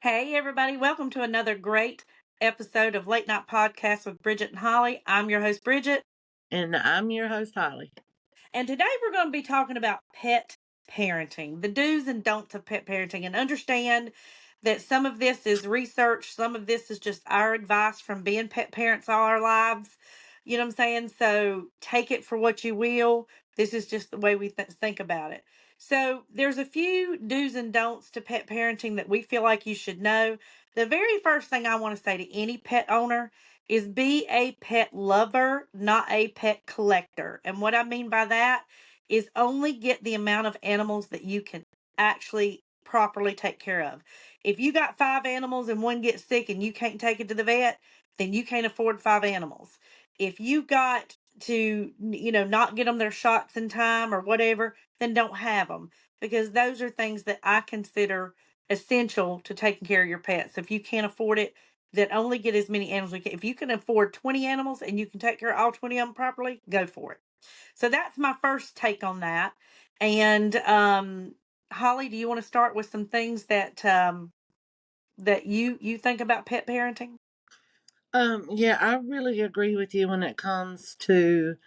Hey, everybody, welcome to another great episode of Late Night Podcast with Bridget and Holly. I'm your host, Bridget. And I'm your host, Holly. And today we're going to be talking about pet parenting, the do's and don'ts of pet parenting, and understand that some of this is research, some of this is just our advice from being pet parents all our lives. You know what I'm saying? So take it for what you will. This is just the way we think about it. So there's a few do's and don'ts to pet parenting that we feel like you should know. The very first thing I want to say to any pet owner is be a pet lover, not a pet collector. And what I mean by that is only get the amount of animals that you can actually properly take care of. If you got 5 animals and one gets sick and you can't take it to the vet, then you can't afford 5 animals. If you got to, not get them their shots in time or whatever, then don't have them, because those are things that I consider essential to taking care of your pets. If you can't afford it, that only get as many animals as you can. If you can afford 20 animals and you can take care of all 20 of them properly, go for it. So that's my first take on that. And Holly, do you want to start with some things that you think about pet parenting? Yeah, I really agree with you when it comes to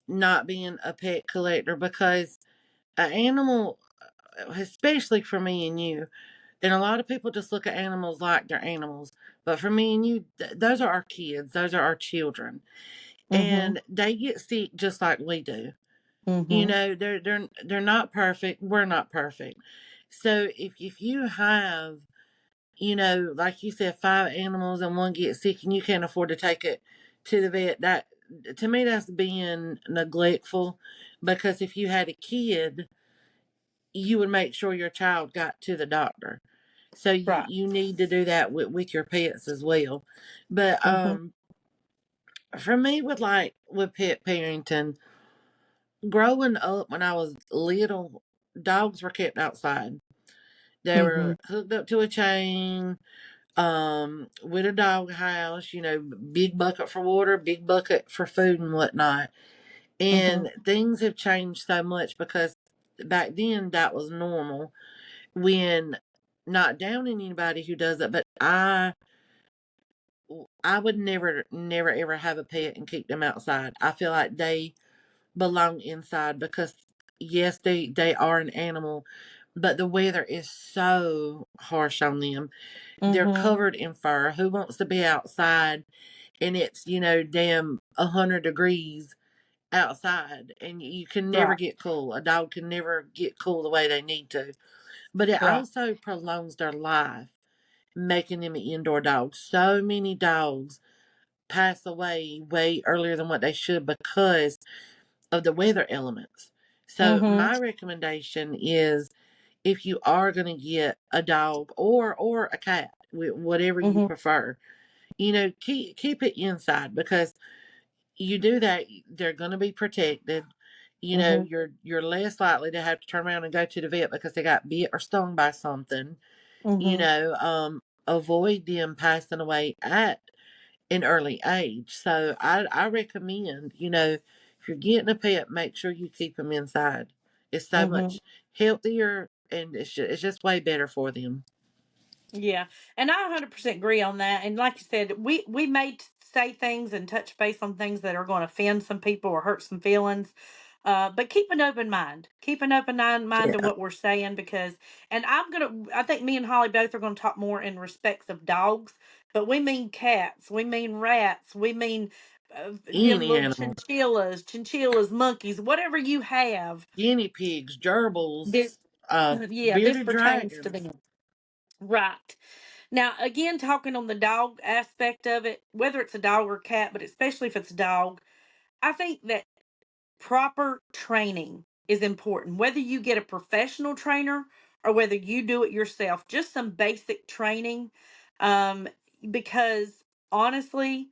not being a pet collector because an animal, especially for me and you, and a lot of people just look at animals like they're animals, but for me and you, those are our kids, those are our children, Mm-hmm. and they get sick just like we do. You Mm-hmm. know, they're not perfect. We're not perfect. So if you have, like you said, 5 animals and one gets sick and you can't afford to take it to the vet, that to me that's being neglectful. Because if you had a kid, you would make sure your child got to the doctor. So Right. you need to do that with your pets as well. But Mm-hmm. for me, with pet parenting, growing up when I was little, dogs were kept outside. They Mm-hmm. were hooked up to a chain, with a dog house, big bucket for water, big bucket for food and whatnot. Mm-hmm. And things have changed so much because back then that was normal. When, not downing anybody who does it, but I would never ever have a pet and keep them outside. I feel like they belong inside because yes, they are an animal, but the weather is so harsh on them. They're Mm-hmm. covered in fur. Who wants to be outside and it's, damn 100 degrees outside and you can never Right. get cool. A dog can never get cool the way they need to. But it Right. also prolongs their life, making them an indoor dog. So many dogs pass away way earlier than what they should because of the weather elements. So Mm-hmm. my recommendation is if you are going to get a dog or a cat, whatever you Mm-hmm. prefer, keep it inside because you do that, they're going to be protected. Mm-hmm. You're less likely to have to turn around and go to the vet because they got bit or stung by something. You Mm-hmm. know, avoid them passing away at an early age. So I recommend, if you're getting a pet, make sure you keep them inside. It's so Mm-hmm. much healthier and it's just way better for them. Yeah, and I 100% agree on that. And like you said, we may say things and touch base on things that are going to offend some people or hurt some feelings. But keep an open mind. Keep an open mind to Yeah. what we're saying, because, and I think me and Holly both are going to talk more in respects of dogs, but we mean cats, we mean rats, we mean them Any little animal. chinchillas, monkeys, whatever you have. Guinea pigs, This, gerbils, yeah, this bearded pertains to dragons. them. Right. Now, again, talking on the dog aspect of it, whether it's a dog or cat, but especially if it's a dog, I think that proper training is important. Whether you get a professional trainer or whether you do it yourself, just some basic training. Um, because honestly,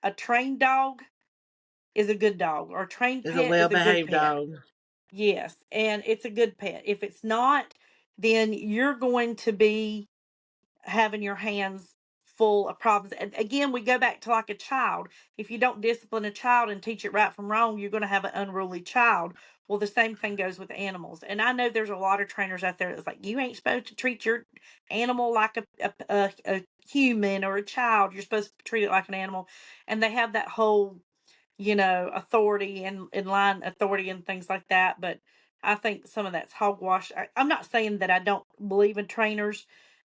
a trained dog is a good dog, or a trained Is a pet well is a good behaved pet. dog. Yes, and it's a good pet. If it's not, then you're going to be having your hands full of problems. And again, we go back to like a child. If you don't discipline a child and teach it right from wrong, you're going to have an unruly child. Well, the same thing goes with animals. And I know there's a lot of trainers out there that's like, you ain't supposed to treat your animal like a human or a child. You're supposed to treat it like an animal. And they have that whole, authority and in line authority and things like that. But I think some of that's hogwash. I'm not saying that I don't believe in trainers,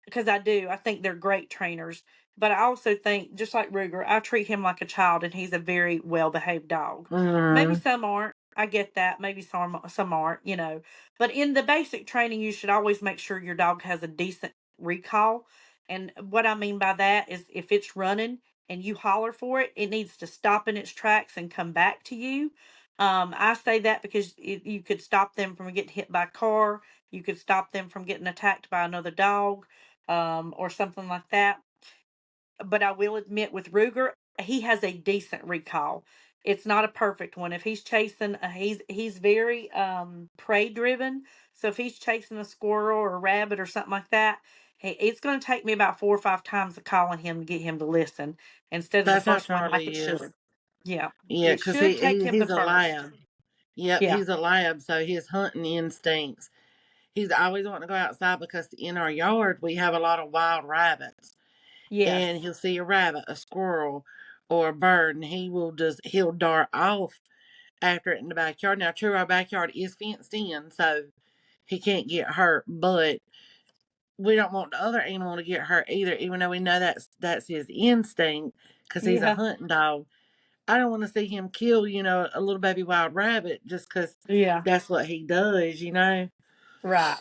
because I do. I think they're great trainers. But I also think, just like Ruger, I treat him like a child, and he's a very well behaved dog. Maybe Mm-hmm. some aren't. I get that. Maybe some aren't. But in the basic training, you should always make sure your dog has a decent recall. And what I mean by that is, if it's running and you holler for it, it needs to stop in its tracks and come back to you. I say that because you could stop them from getting hit by a car. You could stop them from getting attacked by another dog, or something like that. But I will admit, with Ruger, he has a decent recall. It's not a perfect one. If he's chasing, he's very prey driven. So if he's chasing a squirrel or a rabbit or something like that, it's going to take me about 4 or 5 times of calling him to get him to listen, instead of the That's how first one like it Charlie is. should. Yeah, Yeah, it because should take him the he's a first. lab. Yep, Yeah. he's a lab, so his hunting instincts. He's always wanting to go outside because in our yard we have a lot of wild rabbits. And Yes. he'll see a rabbit, a squirrel, or a bird, and he'll dart off after it in the backyard. Now, true, our backyard is fenced in, so he can't get hurt, but we don't want the other animal to get hurt either, even though we know that's his instinct because he's a Yeah. hunting dog. I don't want to see him kill, a little baby wild rabbit just because Yeah. that's what he does. Right.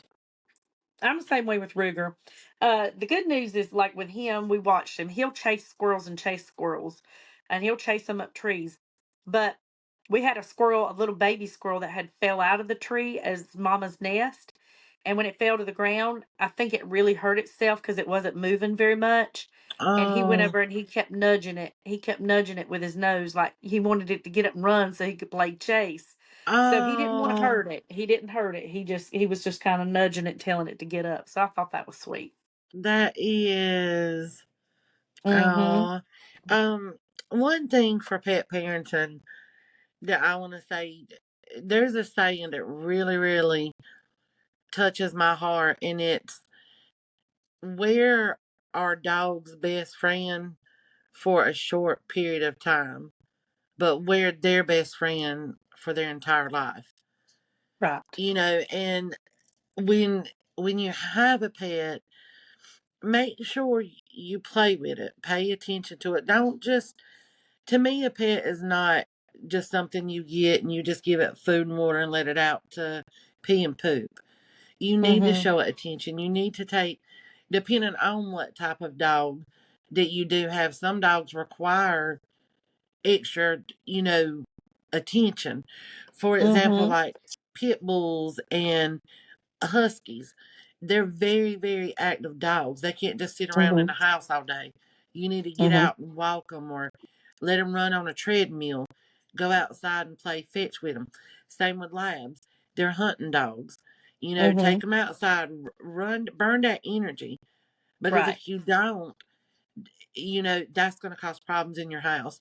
I'm the same way with Ruger. The good news is, like with him, we watched him. He'll chase squirrels and chase squirrels, and he'll chase them up trees. But we had a little baby squirrel that had fell out of the tree as mama's nest. And when it fell to the ground, I think it really hurt itself because it wasn't moving very much. And he went Oh, over and he kept nudging it. He kept nudging it with his nose, like he wanted it to get up and run so he could play chase. So he didn't want to oh, hurt it. He didn't hurt it. He was just kind of nudging it, telling it to get up. So I thought that was sweet. that is. Mm-hmm. Oh, um, one thing for pet parenting that I want to say, there's a saying that really, really touches my heart, and it's we're our dog's best friend for a short period of time, but we're their best friend for their entire life. Right. And when you have a pet, make sure you play with it, pay attention to it. Don't just To me, a pet is not just something you get and you just give it food and water and let it out to pee and poop. You need to Mm-hmm. show it attention. You need to take, depending on what type of dog that you do have, some dogs require extra, attention. For example, Mm-hmm. like pit bulls and huskies. They're very, very active dogs. They can't just sit around in Mm-hmm. the house all day. You need to get Mm-hmm. out and walk them or let them run on a treadmill. Go outside and play fetch with them. Same with labs. They're hunting dogs. Mm-hmm. Take them outside, run, burn that energy. Because Right. if you don't, that's going to cause problems in your house.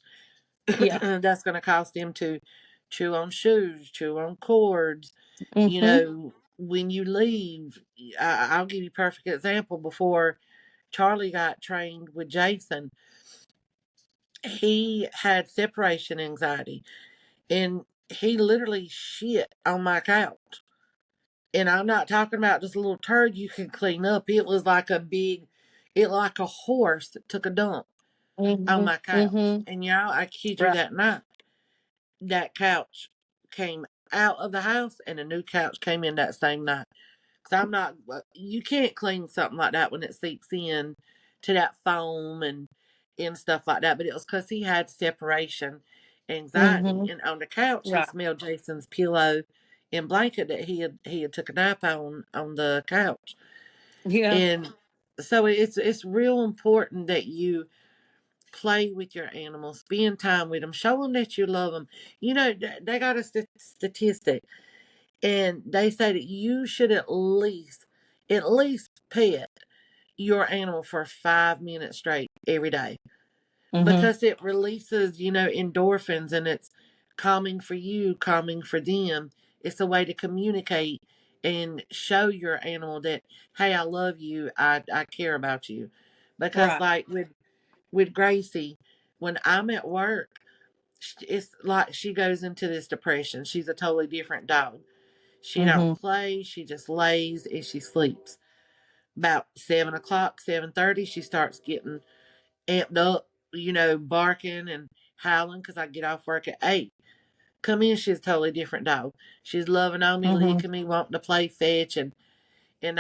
Yeah. That's going to cause them to chew on shoes, chew on cords. Mm-hmm. When you leave, I'll give you a perfect example. Before Charlie got trained with Jason, he had separation anxiety and he literally shit on my couch. And I'm not talking about just a little turd you can clean up. It was like like a horse that took a dump on Mm-hmm. my couch. Mm-hmm. And y'all, I kid you Right. that night, that couch came out of the house and a new couch came in that same night. Cause I'm not, you can't clean something like that when it seeps in to that foam and stuff like that. But it was because he had separation anxiety, Mm-hmm. and on the couch he Right. smelled Jason's pillow and blanket that he had took a nap on the couch, Yeah. and so it's real important that you play with your animals, spend time with them, show them that you love them. They got a statistic and they say that you should at least pet your animal for 5 minutes straight. every day Mhm. because it releases, endorphins, and it's calming for you, calming for them. It's a way to communicate and show your animal that, hey, I love you, I care about you. Because Right. like with Gracie, when I'm at work, it's like she goes into this depression. She's a totally different dog. She don't Mhm. play. She just lays and she sleeps. About 7 o'clock, 7:30, she starts getting amped up, barking and howling because I get off work at 8. Come in, she's a totally different dog. She's loving on me, Mhm. licking me, wanting to play fetch and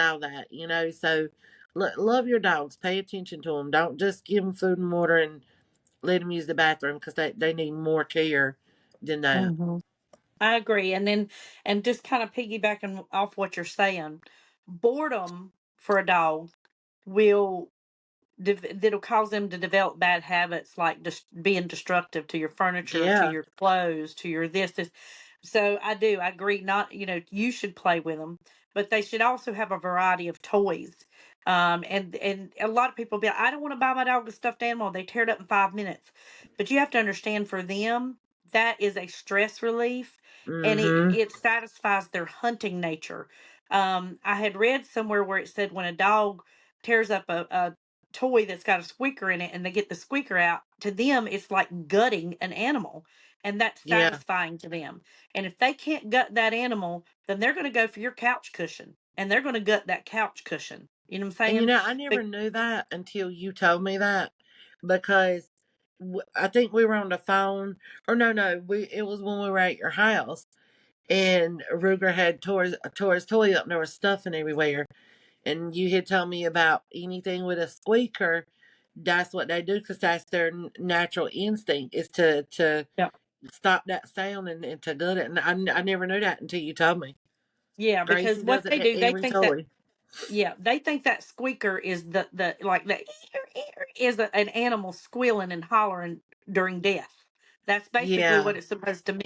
all that, So love your dogs. Pay attention to them. Don't just give them food and water and let them use the bathroom because they need more care than that. Mhm. I agree. And just kind of piggybacking off what you're saying, boredom for a dog will that'll cause them to develop bad habits like just being destructive to your furniture, to Yeah. your clothes, to your this. So I agree. Not you should play with them, but they should also have a variety of toys. And a lot of people be like, I don't want to buy my dog a stuffed animal. They tear it up in 5 minutes. But you have to understand, for them, that is a stress relief, and it Mm-hmm. it satisfies their hunting nature. I had read somewhere where it said when a dog tears up a toy that's got a squeaker in it and they get the squeaker out, to them it's like gutting an animal, and that's Yeah. satisfying to them. And if they can't gut that animal, then they're going to go for your couch cushion, and they're going to gut that couch cushion. You know what I'm And saying? I never knew that until you told me that because I think we were on the phone, or no, it was when we were at your house, and Ruger had tore his toy up, and there was stuffing everywhere. And you had told me about anything with a squeaker. That's what they do because that's their natural instinct is to Yeah. stop that sound and to gut it. And I never knew that until you told me. Yeah, because Gracie what does it they at do, they every think that, toy. yeah, they think that squeaker is the like the is an animal squealing and hollering during death. That's basically Yeah. what it's supposed to mean.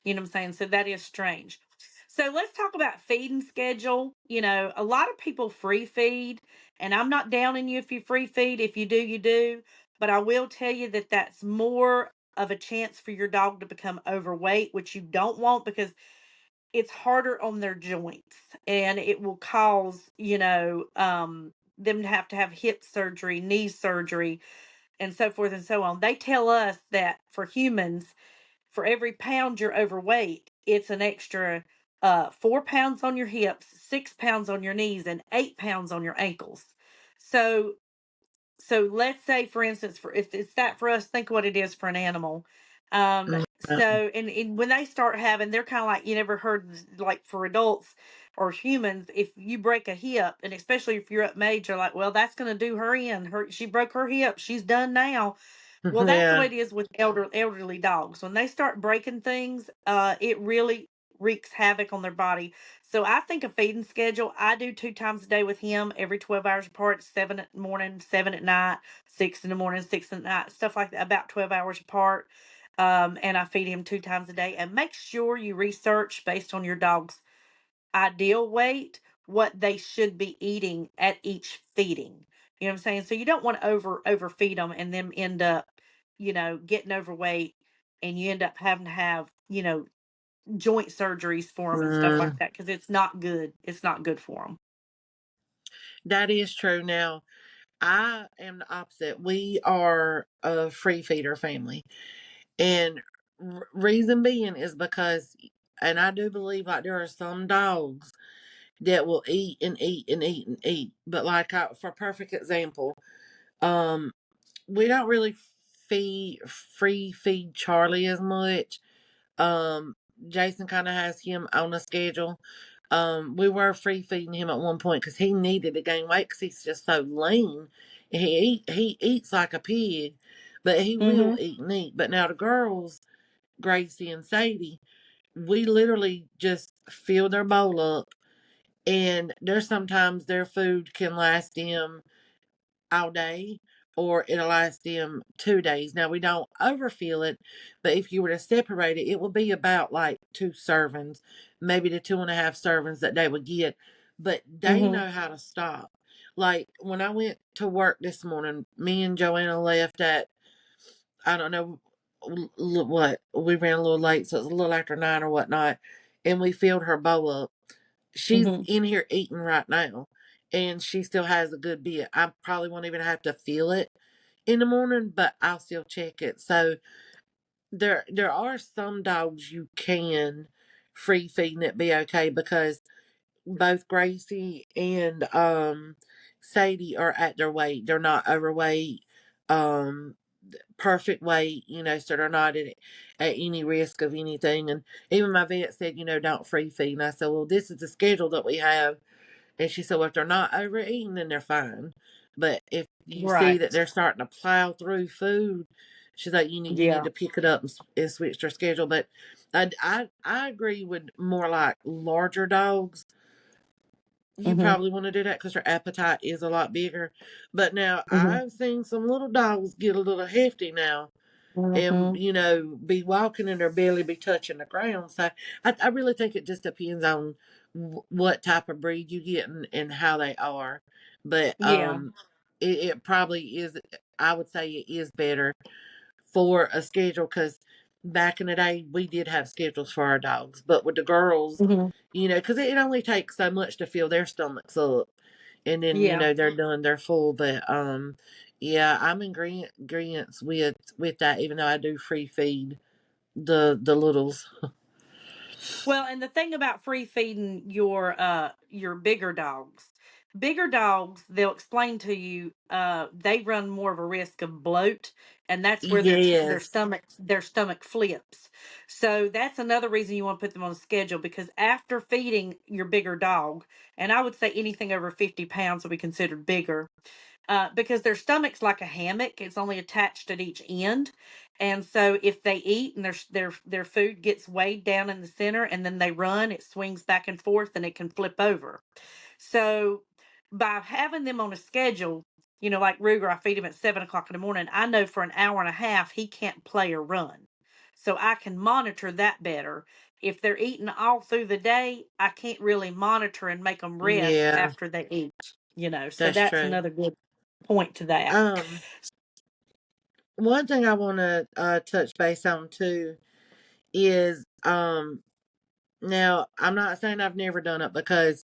You know what I'm saying? So that is strange. So let's talk about feeding schedule. A lot of people free feed, and I'm not downing you if you free feed. If you do, you do. But I will tell you that that's more of a chance for your dog to become overweight, which you don't want, because it's harder on their joints, and it will cause, them to have hip surgery, knee surgery, and so forth and so on. They tell us that for humans, for every pound you're overweight, it's an extra 4 pounds on your hips, 6 pounds on your knees, and 8 pounds on your ankles. So let's say, for instance, for if it's that for us, think what it is for an animal. Mm-hmm. And when they start having, they're kind of like, you never heard, like, for adults or humans, if you break a hip, and especially if you're up age, you're like, well, that's going to do her in. She broke her hip. She's done now. Well, that's the Yeah. way it is with elderly dogs. When they start breaking things, it really wreaks havoc on their body. So I think a feeding schedule. I do 2 times a day with him, every 12 hours apart. 7 at morning, 7 at night, 6 in the morning, 6 at night, stuff like that. About 12 hours apart. And I feed him 2 times a day. And make sure you research, based on your dog's ideal weight, what they should be eating at each feeding. You know what I'm saying? So you don't want to overfeed them and them end up, getting overweight, and you end up having to have, joint surgeries for them and stuff like Mm, that, because it's not good. It's not good for them. that is true. Now, I am the opposite. We are a free feeder family. And reason being is because, and I do believe like there are some dogs that will eat and eat and eat and eat. But like for perfect example, um, we don't really free feed Charlie as much. Um, Jason kind of has him on a schedule. We were free feeding him at one point because he needed to gain weight because he's just so lean. He eats like a pig, but he will Mm-hmm. eat and eat. But now the girls, Gracie and Sadie, we literally just fill their bowl up, and there's sometimes their food can last them all day, or it'll last them 2 days. Now we don't overfill it, but if you were to separate it, it would be about like 2 servings, maybe the 2.5 servings that they would get. But they Mm-hmm. know how to stop. Like when I went to work this morning, me and Joanna left at, I don't know what, we ran a little late, so it's a little after 9 or whatnot, and we filled her bowl up. She's Mhm. in here eating right now, and she still has a good bit. I probably won't even have to feel it in the morning, but I'll still check it. So there are some dogs you can free feed and it be okay, because both Gracie and Sadie are at their weight. They're not overweight. Um Perfect weight, so they're not at any risk of anything. And even my vet said, don't free feed. And I said, well, this is the schedule that we have. And she said, well, if they're not overeating, then they're fine. But if you see that Right. they're starting to plow through food, she's like, you need Yeah. to pick it up and switch their schedule. But I agree with more like larger dogs. You Mhm. probably want to do that because their appetite is a lot bigger. But now Mhm. I've seen some little dogs get a little hefty now, and Mhm. be walking and their belly be touching the ground. So I really think it just depends on what type of breed you get, and how they are. But Yeah. it probably is. I would say it is better for a schedule, because back in the day we did have schedules for our dogs, but with the girls, Mhm. because it only takes so much to fill their stomachs up, and then Yeah. they're done, they're full. But yeah, I'm in agreement with that, even though I do free feed the littles. Well, and the thing about free feeding your bigger dogs, they'll explain to you they run more of a risk of bloat, and that's where Yes. their stomach flips. So that's another reason you want to put them on a schedule, because after feeding your bigger dog, and I would say anything over 50 pounds will be considered bigger, because their stomach's like a hammock. It's only attached at each end, and so if they eat and their food gets weighed down in the center, and then they run, it swings back and forth, and it can flip over. So by having them on a schedule, like Ruger, I feed him at 7 o'clock in the morning. I know for an hour and a half he can't play or run, so I can monitor that better. If they're eating all through the day, I can't really monitor and make them rest Yeah, after they eat. So that's that's true. another good point to that. um One thing I want to touch base on too is, now I'm not saying I've never done it, because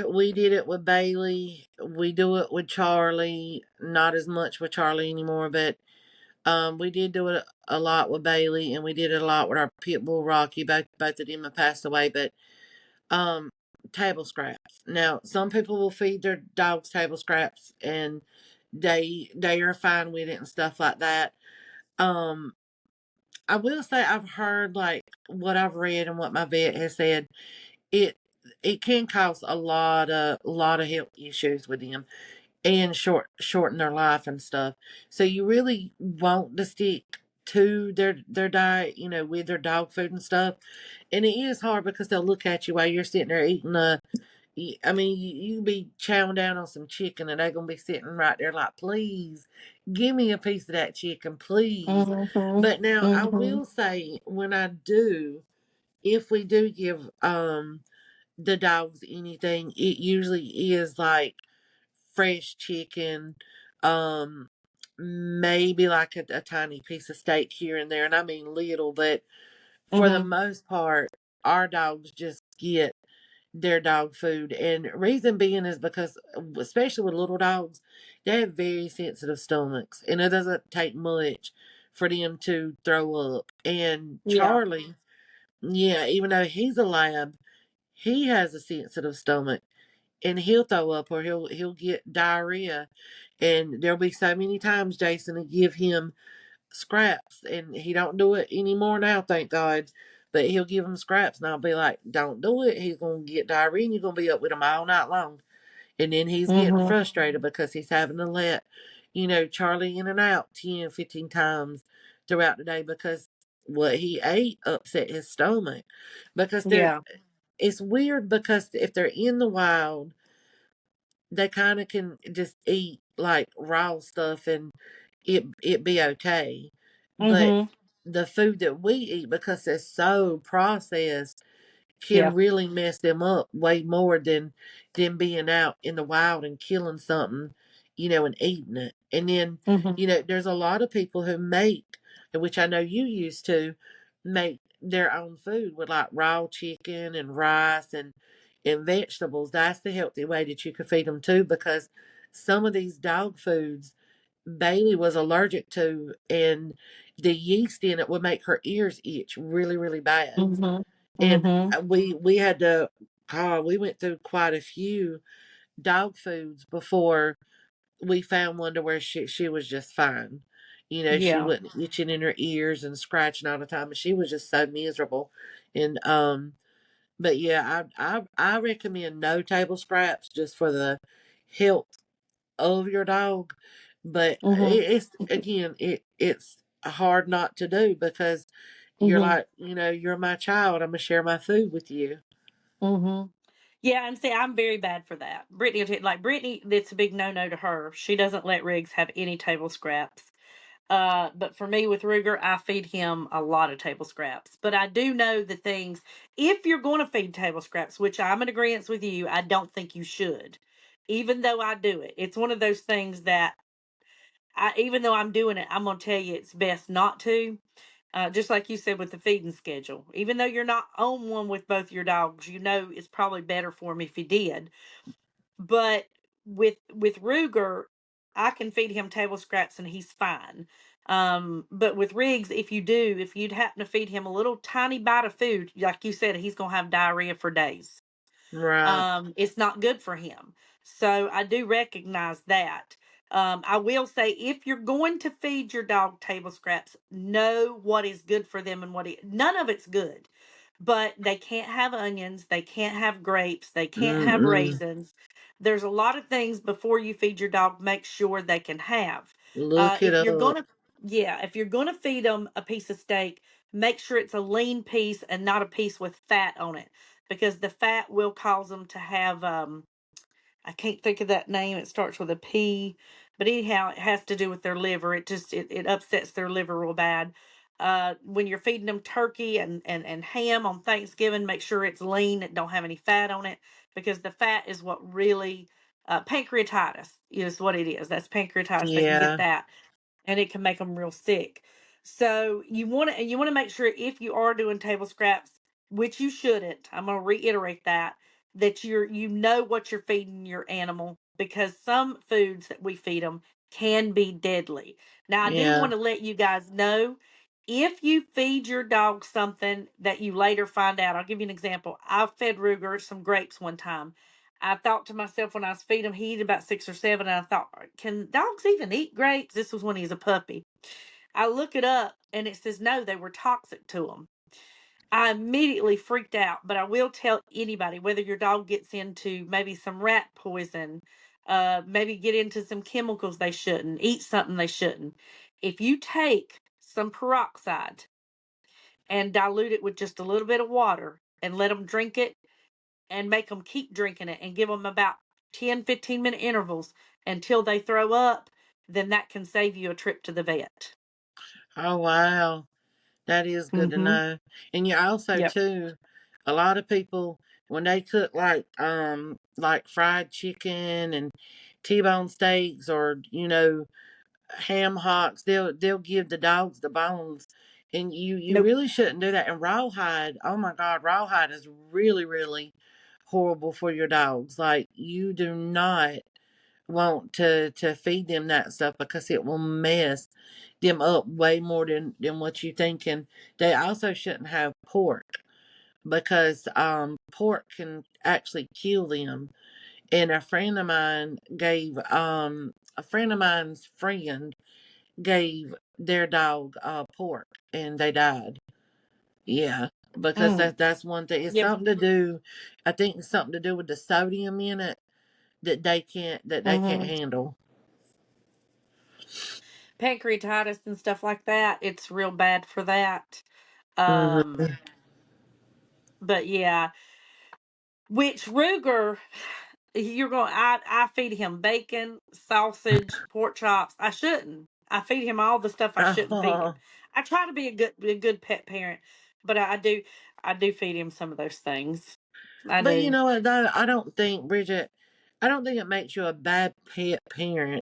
we did it with Bailey. We do it with Charlie. Not as much with Charlie anymore, but we did do it a lot with Bailey, and we did it a lot with our pit bull Rocky. Both of them have passed away, but um, table scraps. Now, some people will feed their dogs table scraps, and they are fine with it and stuff like that. Um, I will say I've heard, like, what I've read and what my vet has said. It it can cause a lot of health issues with them, and shorten their life and stuff. So you really want to stick to their diet, with their dog food and stuff. And it is hard, because they'll look at you while you're sitting there eating I mean, you be chowing down on some chicken, and they're gonna be sitting right there like, please, give me a piece of that chicken, please. Mhm. But now I Mhm. will say, when I do, if we do give the dogs anything, it usually is like fresh chicken, um, maybe like a tiny piece of steak here and there, and I mean little, but for the Mhm. most part, our dogs just get their dog food. And reason being is because, especially with little dogs, they have very sensitive stomachs, and it doesn't take much for them to throw up. And Yeah. Charlie, yeah, even though he's a lab, he has a sensitive stomach, and he'll throw up, or he'll get diarrhea. And there'll be so many times Jason will give him scraps, and he don't do it anymore now, thank God. But he'll give him scraps, and I'll be like, "Don't do it. He's gonna get diarrhea, and you're gonna be up with him all night long." And then he's getting Mhm. frustrated because he's having to let, Charlie in and out 10, 15 times throughout the day, because what he ate upset his stomach. Because Yeah. it's weird, because if they're in the wild, they kind of can just eat like raw stuff, and it be okay. But Mhm. the food that we eat, because it's so processed, can Yeah. really mess them up way more than being out in the wild and killing something, and eating it. And then, Mhm. there's a lot of people who make, which I know you used to make their own food with like raw chicken and rice and vegetables. That's the healthy way that you could feed them too, because some of these dog foods Bailey was allergic to, and the yeast in it would make her ears itch really, really bad. Mhm. And Mhm. we had to, we went through quite a few dog foods before we found one to where she was just fine. She Yeah. wasn't itching in her ears and scratching all the time, and she was just so miserable. And but yeah, I recommend no table scraps just for the health of your dog. But Mhm. it's again, it's hard not to do, because you're Mhm. like, you're my child. I'm gonna share my food with you. Mhm. Yeah, and see, I'm very bad for that. Brittany, it's a big no-no to her. She doesn't let Riggs have any table scraps. But for me with Ruger, I feed him a lot of table scraps. But I do know the things. If you're going to feed table scraps, which I'm in agreement with you, I don't think you should. Even though I do it, it's one of those things that even though I'm doing it, I'm gonna tell you it's best not to. Just like you said with the feeding schedule, even though you're not on one with both your dogs, you know it's probably better for him if you did. But with Ruger, I can feed him table scraps and he's fine. But with Riggs, if you'd happen to feed him a little tiny bite of food, like you said, he's gonna have diarrhea for days. Right. It's not good for him. So I do recognize that. I will say if you're going to feed your dog table scraps, know what is good for them and none of it's good. But they can't have onions, they can't have grapes, they can't have Mm-mm. raisins. There's a lot of things before you feed your dog, make sure they can have. Look it If you're up. gonna if you're gonna feed them a piece of steak, make sure it's a lean piece and not a piece with fat on it, because the fat will cause them to have I can't think of that name. It starts with a P, but anyhow, it has to do with their liver. It upsets their liver real bad. When you're feeding them turkey and ham on Thanksgiving, make sure it's lean. It don't have any fat on it, because the fat is what really pancreatitis is what it is. That's pancreatitis. They can get Yeah. that, and it can make them real sick. So you want to make sure if you are doing table scraps, which you shouldn't. I'm going to reiterate that you know what you're feeding your animal, because some foods that we feed them can be deadly. Now I do Yeah. want to let you guys know, if you feed your dog something that you later find out. I'll give you an example. I fed Ruger some grapes one time. I thought to myself when I was feeding him, he ate about 6 or 7, and I thought, can dogs even eat grapes? This was when he was a puppy. I look it up and it says no, they were toxic to him. I immediately freaked out, but I will tell anybody, whether your dog gets into maybe some rat poison, maybe get into some chemicals they shouldn't, eat something they shouldn't. If you take some peroxide and dilute it with just a little bit of water and let them drink it, and make them keep drinking it and give them about 10-15 minute intervals until they throw up, then that can save you a trip to the vet. Oh wow. That is good to Mm-hmm. know. And you also Yep. too, a lot of people when they cook like fried chicken and T-bone steaks, or ham hocks, they'll give the dogs the bones. And you Nope. really shouldn't do that. And rawhide, oh my god, rawhide is really, really horrible for your dogs. Like, you do not want to feed them that stuff, because it will mess them up way more than what you think. And they also shouldn't have pork, because pork can actually kill them. And a friend of mine's friend gave their dog pork, and they died. Yeah, because Mm. that's one thing. It's Yep. something to do. I think it's something to do with the sodium in it that they can't Mm-hmm. handle. Pancreatitis and stuff like that, it's real bad for that. Hmm. But yeah, which Ruger, I feed him bacon, sausage, pork chops. I shouldn't. I feed him all the stuff I shouldn't feed him. Oh, I try to be a good pet parent, but I do. I do feed him some of those things. I But you do. know what, though? I don't think, Bridget, I don't think it makes you a bad pet parent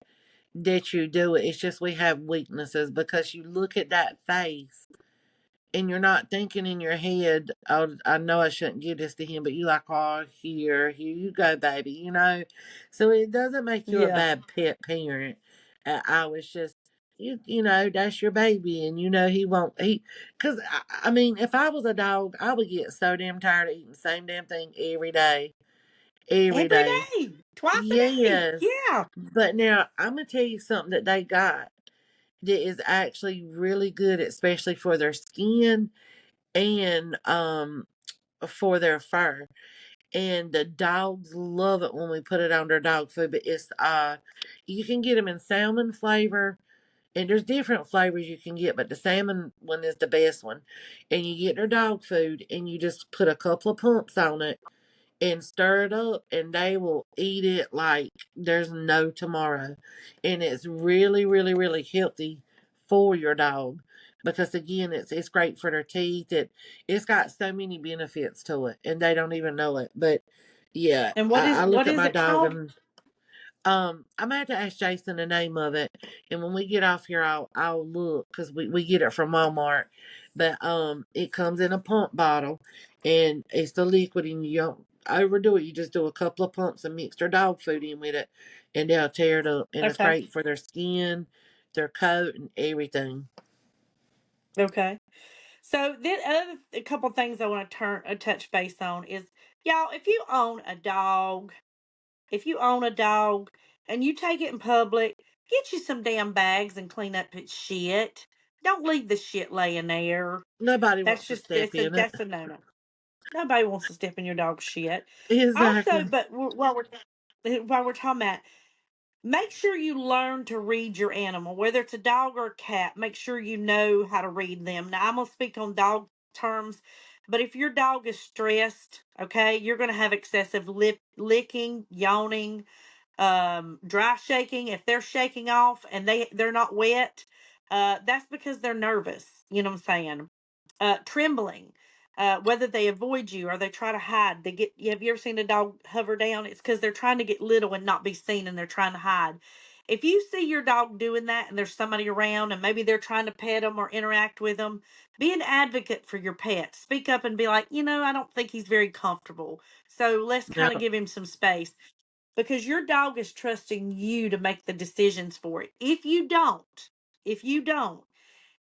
that you do it. It's just we have weaknesses because you look at that face and you're not thinking in your head, oh, I know I shouldn't give this to him, but you like, oh, here you go, baby, you know? So it doesn't make you a Yeah. bad pet parent. I was just, you know, that's your baby, and you know he won't, because, I mean, if I was a dog, I would get so damn tired of eating the same damn thing every day, every Every day. day. Twice a day. Yes. Yeah. But now, I'm going to tell you something that they got that is actually really good, especially for their skin and for their fur. And the dogs love it when we put it on their dog food. But it's you can get them in salmon flavor, and there's different flavors you can get, but the salmon one is the best one. And you get their dog food, and you just put a couple of pumps on it and stir it up, and they will eat it like there's no tomorrow. And it's really, really, really healthy for your dog because again, it's great for their teeth. It's got so many benefits to it, and they don't even know it. But yeah, And I look what at is my it dog called? and I'm gonna have to ask Jason the name of it, and when we get off here, I'll look because we get it from Walmart. But it comes in a pump bottle, and it's the liquid, and you don't overdo it. You just do a couple of pumps and mix their dog food in with it, and they'll tear it up. And it's Okay. great for their skin, their coat, and everything. Okay. So then other a couple things I want to turn a touch base on is y'all, if you own a dog and you take it in public, get you some damn bags and clean up its shit. Don't leave the shit laying there. Nobody That's wants to just step in it. that's a no no. Nobody wants to step in your dog's shit. Also, Exactly. but while we're talking about, make sure you learn to read your animal, whether it's a dog or a cat. Make sure you know how to read them. Now, I'm going to speak on dog terms, but if your dog is stressed, okay, you're going to have excessive licking, yawning, dry shaking. If they're shaking off and they're not wet, that's because they're nervous. You know what I'm saying? Trembling. Whether they avoid you or they try to hide, they get. Have you ever seen a dog hover down? It's because they're trying to get little and not be seen, and they're trying to hide. If you see your dog doing that, and there's somebody around, and maybe they're trying to pet them or interact with them, be an advocate for your pet. Speak up and be like, I don't think he's very comfortable, so let's kind of Yep. give him some space because your dog is trusting you to make the decisions for it. If you don't,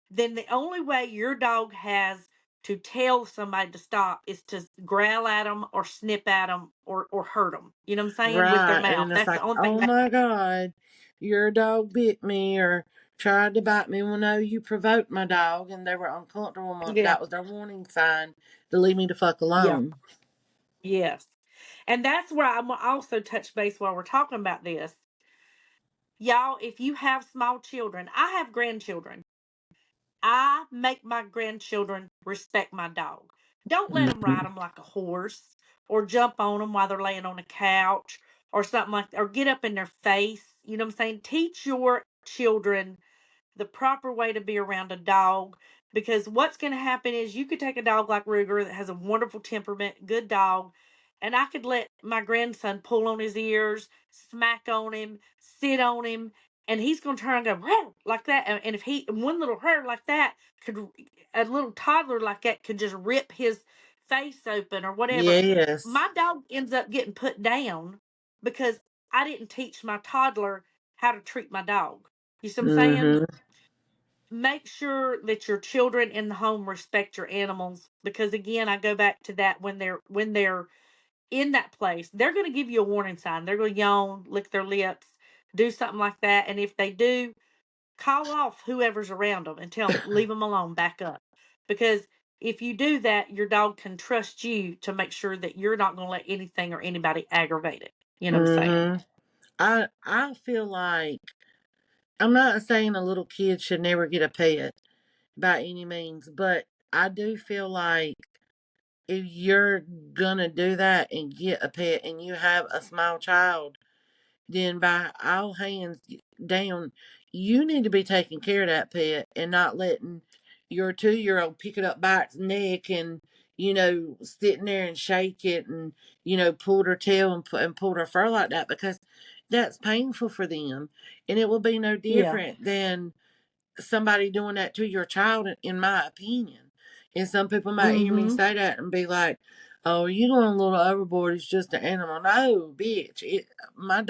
then the only way your dog has to tell somebody to stop is to growl at them or snip at them or hurt them. You know what I'm saying? With their Right. mouth. And it's That's the like, only thing oh they my God, your dog bit me or tried to bite me. Well, no, you provoked my dog and they were uncomfortable. Yeah. That was their warning sign to leave me the fuck Yeah. alone. Yes. And that's where I'm also touch base while we're talking about this. Y'all, if you have small children, I have grandchildren. I make my grandchildren respect my dog. Don't let them ride Mhm. them like a horse or jump on them while they're laying on a couch or something like that, or get up in their face. You know what I'm saying? Teach your children the proper way to be around a dog, because what's going to happen is you could take a dog like Ruger that has a wonderful temperament, good dog, and I could let my grandson pull on his ears, smack on him, sit on him, and he's going to turn and go "Row," like that. And if he one little hair like that could, a little toddler like that could just rip his face open or whatever. Yes. My dog ends up getting put down because I didn't teach my toddler how to treat my dog. You see what I'm saying? Hmm. Make sure that your children in the home respect your animals, because again, I go back to that, when they're in that place, they're going to give you a warning sign. They're going to yawn, lick their lips, do something like that, and if they do, call off whoever's around them and tell them leave them alone, back up, because if you do that, your dog can trust you to make sure that you're not going to let anything or anybody aggravate it. You know what I'm saying? Hmm. I feel like I'm not saying a little kid should never get a pet by any means, but I do feel like if you're gonna do that and get a pet and you have a small child, then by all hands down, you need to be taking care of that pet and not letting your 2-year old pick it up by its neck and sitting there and shake it and, pulled her tail and pulled her fur like that, because that's painful for them. And it will be no Yeah. different than somebody doing that to your child, in my opinion. And some people might hear me Mhm. say that and be like, "Oh, you going a little overboard. It's just an animal." No, bitch. My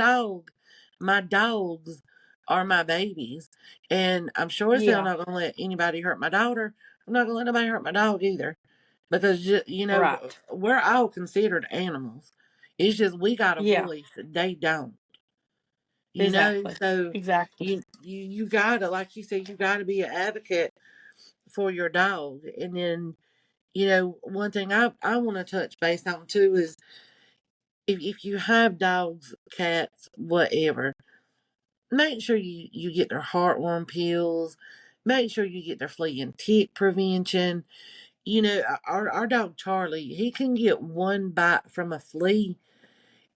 dogs are my babies. And I'm sure as hell Yeah. not going to let anybody hurt my daughter. I'm not going to let nobody hurt my dog either. Because, Right. we're all considered animals. It's just we got a Yeah. voice, they don't. Exactly. So Exactly. you gotta, like you said, you gotta be an advocate for your dog. And then, one thing I want to touch base on too is, if you have dogs, cats, whatever, make sure you get their heartworm pills. Make sure you get their flea and tick prevention. Our dog Charlie, he can get one bite from a flea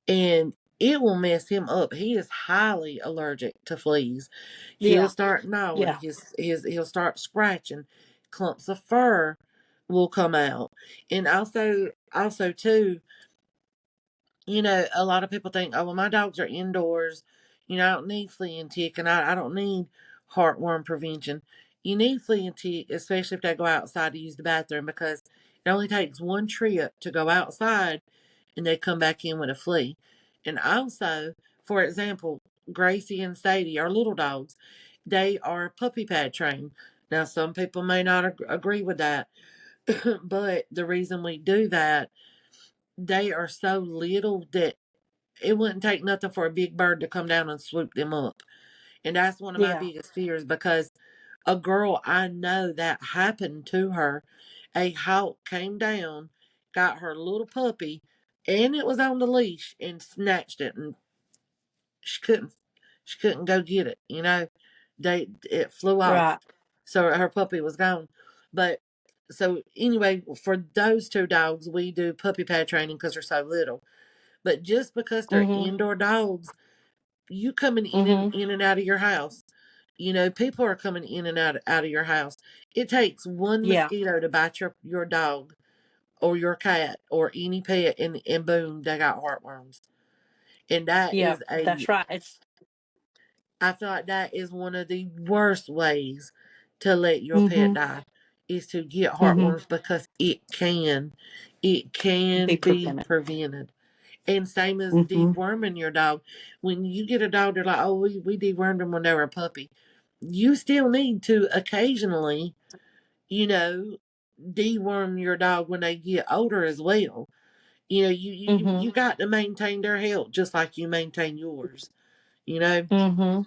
and it will mess him up. He is highly allergic to fleas. He'll Yeah. start gnawing. Yeah. He'll start scratching. Clumps of fur will come out. And also too, a lot of people think, oh well, my dogs are indoors. I don't need flea and tick, and I don't need heartworm prevention. You need flea and tick, especially if they go outside to use the bathroom, because it only takes one trip to go outside and they come back in with a flea. And also, for example, Gracie and Sadie, our little dogs, they are puppy pad trained. Now, some people may not agree with that, but the reason we do that, they are so little that it wouldn't take nothing for a big bird to come down and swoop them up. And that's one of my Yeah. biggest fears, because a girl I know that happened to her. A hawk came down, got her little puppy, and it was on the leash, and snatched it, and she couldn't she couldn't go get it. It flew off, Right. so her puppy was gone. But so anyway, for those two dogs, we do puppy pad training because they're so little. But just because they're Mhm. indoor dogs, you coming Mhm. in and out of your house. People are coming in and out of your house. It takes one Yeah. mosquito to bite your dog or your cat or any pet, and boom, they got heartworms. And that Yeah. is That's right. It's I feel like that is one of the worst ways to let your pet mhm. die, is to get Mhm. heartworms, because it can Be be prevented. prevented. And same as Mhm. deworming your dog. When you get a dog, they're like, oh, we dewormed them when they were a puppy. You still need to occasionally, you know, deworm your dog when they get older as well. You Mhm. got to maintain their health just like you maintain yours. You know. Mhm.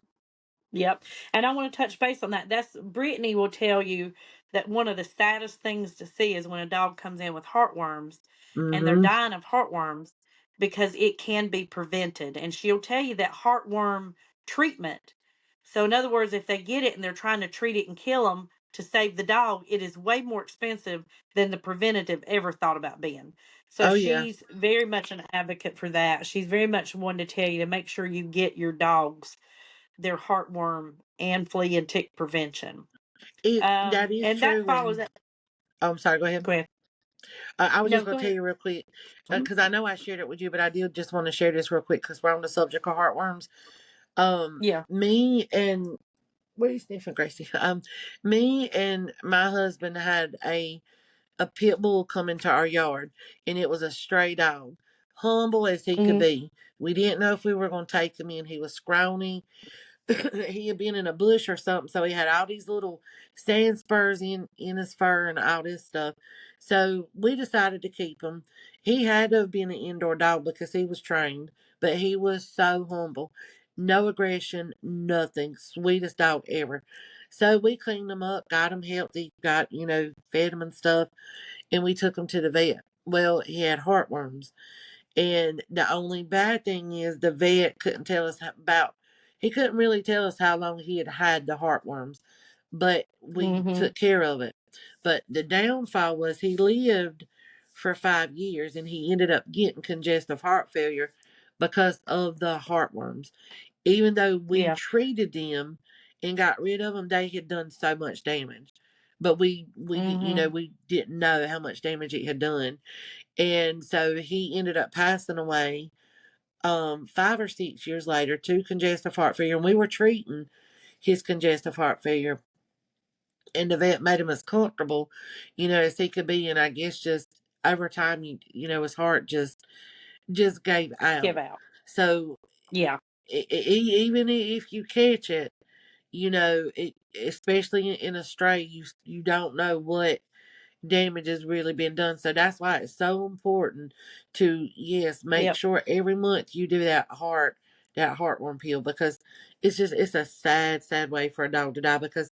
Yep. And I want to touch base on that. That's Brittany will tell you that one of the saddest things to see is when a dog comes in with heartworms and they're Mm-hmm. dying of heartworms because it can be prevented. And she'll tell you that heartworm treatment. So, in other words, if they get it and they're trying to treat it and kill them to save the dog, it is way more expensive than the preventative ever thought about being. So, Oh yeah. she's very much an advocate for that. She's very much one to tell you to make sure you get your dogs their heartworm and flea and tick prevention. That is And that true. follows And that. oh, I'm sorry. Go ahead. Go ahead. I was No, just going go to tell ahead. you real quick, because I know I shared it with you, but I did just want to share this real quick because we're on the subject of heartworms. Yeah. Me and What are you sniffing, Gracie? Me and my husband had a pit bull come into our yard, and it was a stray dog, humble as he could Mm-hmm. be. We didn't know if we were going to take him in. He was scrawny. He had been in a bush or something, so he had all these little sand spurs in his fur and all this stuff. So we decided to keep him. He had to have been an indoor dog because he was trained, but he was so humble, no aggression, nothing. Sweetest dog ever. So we cleaned him up, got him healthy, got fed him and stuff, and we took him to the vet. Well, he had heartworms. And the only bad thing is the vet couldn't tell us about, he couldn't really tell us how long he had had the heartworms, but we Mm-hmm. took care of it. But the downfall was he lived for 5 years and he ended up getting congestive heart failure because of the heartworms. Even though we Yeah. treated them and got rid of them, they had done so much damage. but we Mhm. we didn't know how much damage it had done. And so he ended up passing away 5 or 6 years later to congestive heart failure, and we were treating his congestive heart failure, and the vet made him as comfortable, as he could be. And I guess just over time, his heart just gave Give out. out. So Yeah. even if you catch it, especially in a stray, you don't know what damage has really been done. So that's why it's so important to, yes, make Yep. sure every month you do that heartworm peel, because it's a sad, sad way for a dog to die, because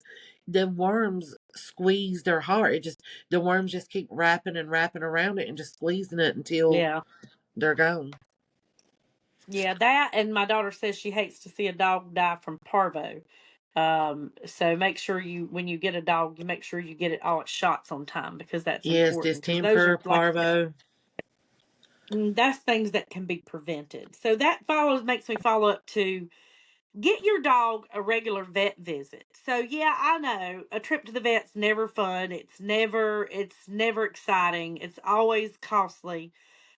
the worms squeeze their heart. The worms just keep wrapping and wrapping around it and just squeezing it until Yeah. they're gone. Yeah, that, and my daughter says she hates to see a dog die from parvo. So make sure you, when you get a dog, you make sure you get it all its shots on time, because that's Yes, important, because those distemper, are like, parvo. that's things that can be prevented. So that follows makes me follow up to get your dog a regular vet visit. So yeah, I know a trip to the vet's never fun. It's never exciting. It's always costly.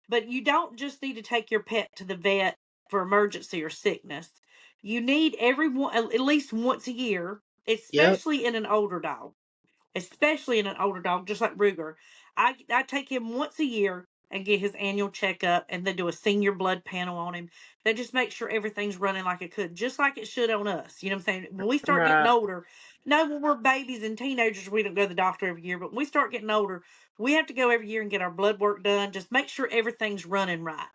But you don't just need to take your pet to the vet for emergency or sickness. You need everyone at least once a year, Yep. especially in an older dog. Especially in an older dog, just like Ruger. I take him once a year and get his annual checkup, and they do a senior blood panel on him. They just make sure everything's running like it could, just like it should on us. You know what I'm saying? When we start getting Right. older, no, when we're babies and teenagers, we don't go to the doctor every year, but when we start getting older, we have to go every year and get our blood work done. Just make sure everything's running right.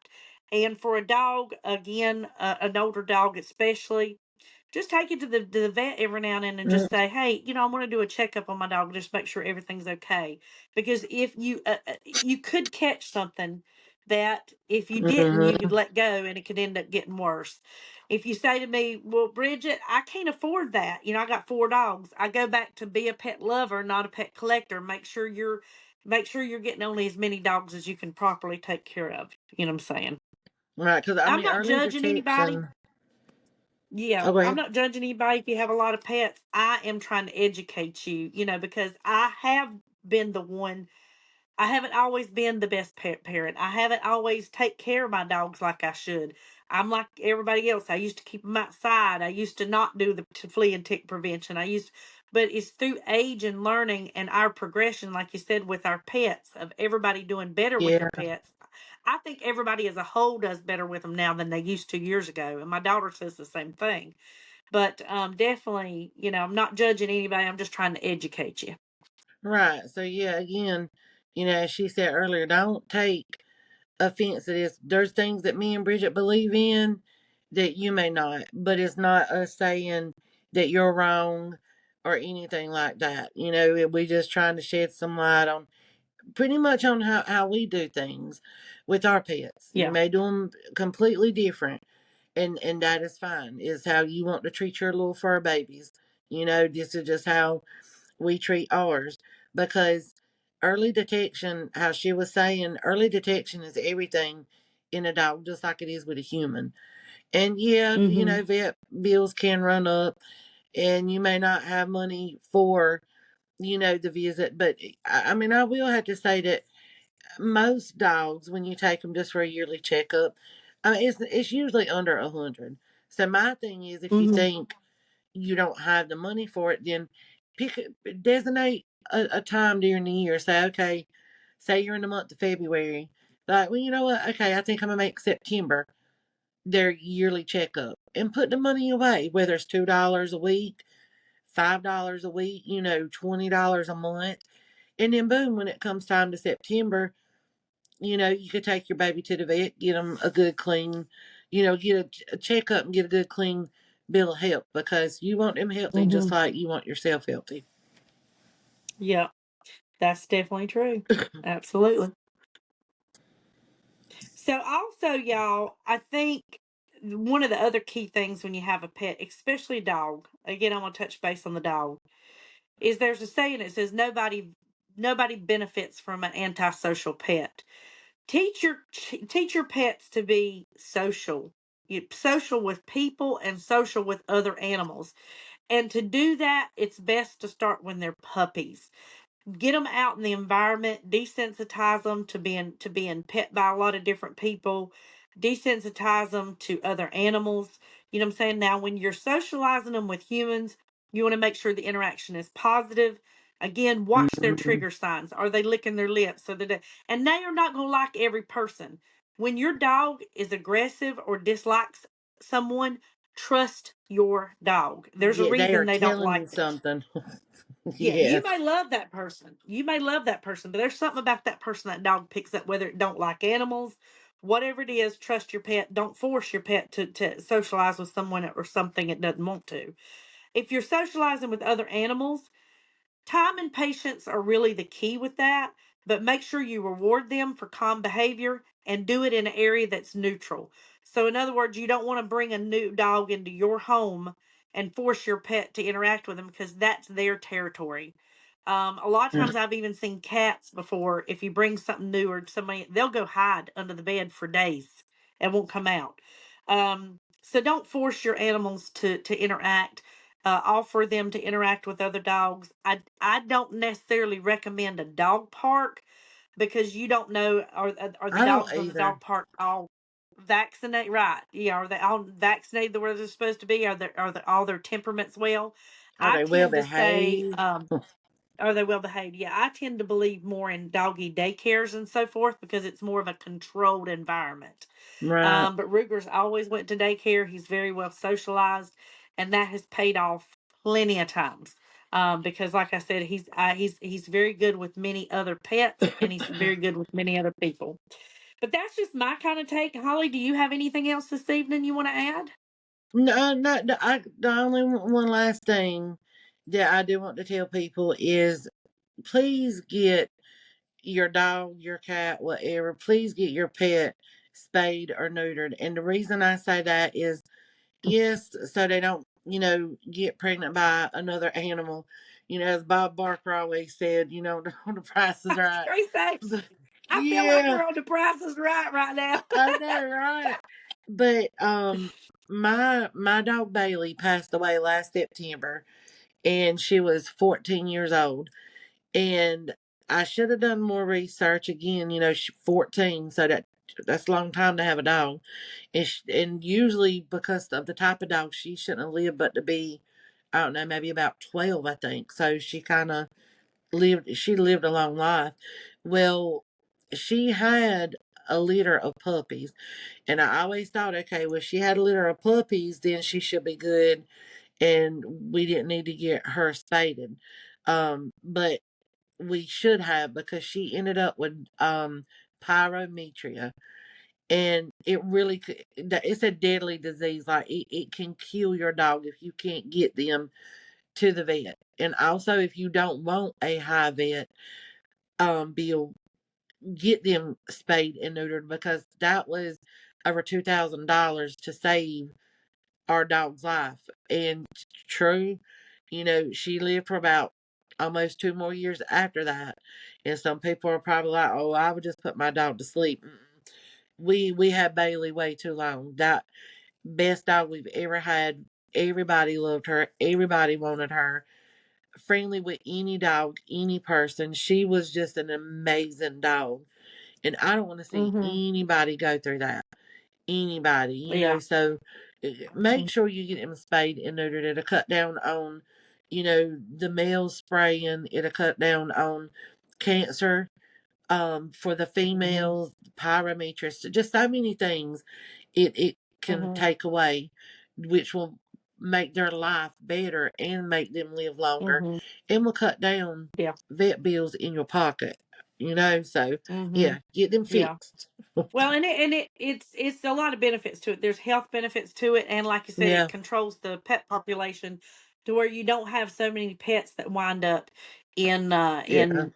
And for a dog, again, an older dog especially, just take it to the vet every now and then and Mm-hmm. just say, hey, I want to do a checkup on my dog, just make sure everything's okay. Because if you could catch something that if you didn't, you could let go and it could end up getting worse. If you say to me, well, Bridget, I can't afford that. I got 4 dogs. I go back to be a pet lover, not a pet collector. Make sure you're getting only as many dogs as you can properly take care of. You know what I'm saying? Right, because I I'm mean, not early judging anybody. detection. Yeah, Oh, go I'm ahead. not judging anybody if you have a lot of pets. I am trying to educate you, because I have been the one. I haven't always been the best pet parent. I haven't always take care of my dogs like I should. I'm like everybody else. I used to keep them outside. I used to not do the flea and tick prevention. But it's through age and learning and our progression, like you said, with our pets, of everybody doing better with their Yeah. pets. I think everybody as a whole does better with them now than they used to years ago. And my daughter says the same thing. But definitely, I'm not judging anybody. I'm just trying to educate you. Right. So yeah, again, as she said earlier, don't take offense to this. There's things that me and Bridget believe in that you may not, but it's not us saying that you're wrong or anything like that. We just trying to shed some light on pretty much on how we do things with our pets. You Yeah. may do them completely different, and that is fine. Is how you want to treat your little fur babies. This is just how we treat ours, because early detection, how she was saying, early detection is everything in a dog, just like it is with a human. And yeah, Mhm. vet bills can run up, and you may not have money for, the visit. But I mean, I will have to say that most dogs, when you take them just for a yearly checkup, I mean, it's usually under 100. So my thing is, if you Mhm. think you don't have the money for it, then designate a time during the year. Say, okay, say you're in the month of February. Like, well, you know what? Okay, I think I'm gonna make September their yearly checkup and put the money away, whether it's $2 a week, $5 a week, $20 a month. And then boom, when it comes time to September, you could take your baby to the vet, get them a good clean, get a checkup and get a good clean bill of health, because you want them healthy just Mhm. like you want yourself healthy. Yeah, that's definitely true. Absolutely. So also, y'all, I think one of the other key things when you have a pet, especially a dog, again, I'm gonna touch base on the dog, is there's a saying that says nobody benefits from an antisocial pet. Teach your pets to be social. Social with people and social with other animals. And to do that, it's best to start when they're puppies. Get them out in the environment, desensitize them to being pet by a lot of different people, desensitize them to other animals. You know what I'm saying? Now, when you're socializing them with humans, you want to make sure the interaction is positive. Again, watch their Mhm. trigger signs. Are they licking their lips? And they are not going to like every person. When your dog is aggressive or dislikes someone, trust your dog. There's a Yeah, they reason are they don't telling you like them. something. Yeah, you Yes. may love that person. You may love that person, but there's something about that person that dog picks up, whether it don't like animals, whatever it is, trust your pet. Don't force your pet to socialize with someone or something it doesn't want to. If you're socializing with other animals, time and patience are really the key with that, but make sure you reward them for calm behavior and do it in an area that's neutral. So, in other words, you don't want to bring a new dog into your home and force your pet to interact with them because that's their territory. A lot of times I've even seen cats before. If you bring something new or somebody, they'll go hide under the bed for days and won't come out. So don't force your animals to interact. Offer them to interact with other dogs. I don't necessarily recommend a dog park because you don't know, are the I don't dogs on the either. dog park all vaccinated? Right? Yeah, are they all vaccinated the way they're supposed to be? Are all their temperaments well? Are I they well tend to say, behaved? are they well behaved? Yeah, I tend to believe more in doggy daycares and so forth because it's more of a controlled environment. Right. But Ruger's always went to daycare. He's very well socialized, and that has paid off plenty of times. Because, like I said, he's very good with many other pets, and he's very good with many other people. But that's just my kind of take. Holly, do you have anything else this evening you want to add? No, no, no, the only one last thing that I do want to tell people is please get your dog, your cat, whatever, please get your pet spayed or neutered. And the reason I say that is, yes, so they don't, get pregnant by another animal. As Bob Barker always said, the price is right. Tracy, But, I feel like yeah, we're on the Price is Right now. I know, right? But my dog Bailey passed away last September, and she was 14 years old. And I should have done more research. Again, 14, so that's a long time to have a dog. And usually because of the type of dog, she shouldn't have lived but to be, I don't know, maybe about 12, I think. So she lived a long life. Well, she had a litter of puppies, and I always thought, okay, well, she had a litter of puppies, then she should be good, and we didn't need to get her spaded. But we should have, because she ended up with pyrometria, and it's a deadly disease. Like, it can kill your dog if you can't get them to the vet. And also, if you don't want a high vet bill, get them spayed and neutered, because that was over $2,000 to save our dog's life. And true, she lived for about almost 2 more years after that. And some people are probably like, "Oh, I would just put my dog to sleep." Mm-mm. We had Bailey way too long. That best dog we've ever had. Everybody loved her. Everybody wanted her. Friendly with any dog, any person. She was just an amazing dog. And I don't want to see Mm-hmm. anybody go through that. Anybody, Yeah. so make sure you get them spayed and neutered. It'll cut down on, the male spraying. It'll cut down on cancer. For the Mm-hmm. females, pyrometrist, just so many things it can Mm-hmm. take away, which will make their life better and make them live longer, Mm-hmm. and will cut down Yeah. vet bills in your pocket. So Mm-hmm. yeah, get them Yeah. fixed. Well, it's a lot of benefits to it. There's health benefits to it, and like you said, it Yeah, controls the pet population to where you don't have so many pets that wind up yeah, in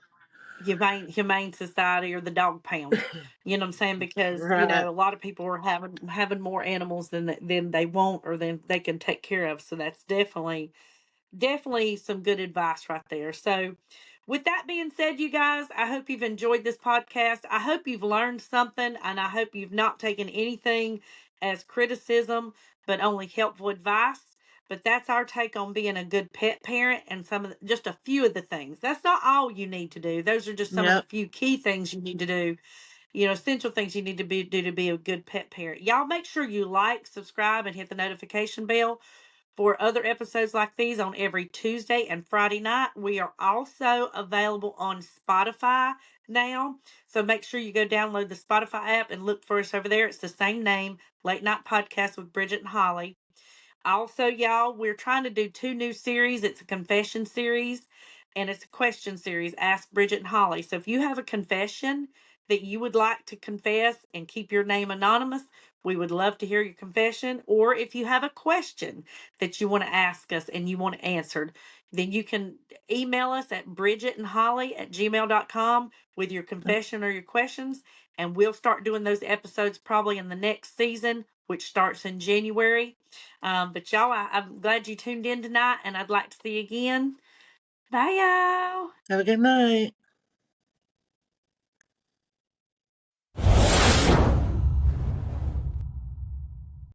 humane society or the dog pound. You know what I'm saying? Because right. a lot of people are having more animals than they want or than they can take care of. So that's definitely some good advice right there. So, with that being said, you guys, I hope you've enjoyed this podcast. I hope you've learned something, and I hope you've not taken anything as criticism, but only helpful advice. But that's our take on being a good pet parent and just a few of the things. That's not all you need to do. Those are just some of the Yep. few key things you need to do, essential things you need to do to be a good pet parent. Y'all make sure you like, subscribe, and hit the notification bell for other episodes like these on every Tuesday and Friday night. We are also available on Spotify now. So make sure you go download the Spotify app and look for us over there. It's the same name, Late Night Podcast with Bridget and Holly. Also, y'all, we're trying to do two new series. It's a confession series and it's a question series, Ask Bridget and Holly. So if you have a confession that you would like to confess and keep your name anonymous, we would love to hear your confession. Or if you have a question that you want to ask us and you want it answered, then you can email us at bridgetandholly@gmail.com with your confession or your questions. And we'll start doing those episodes probably in the next season, which starts in January. But y'all, I'm glad you tuned in tonight, and I'd like to see you again. Bye, y'all. Have a good night.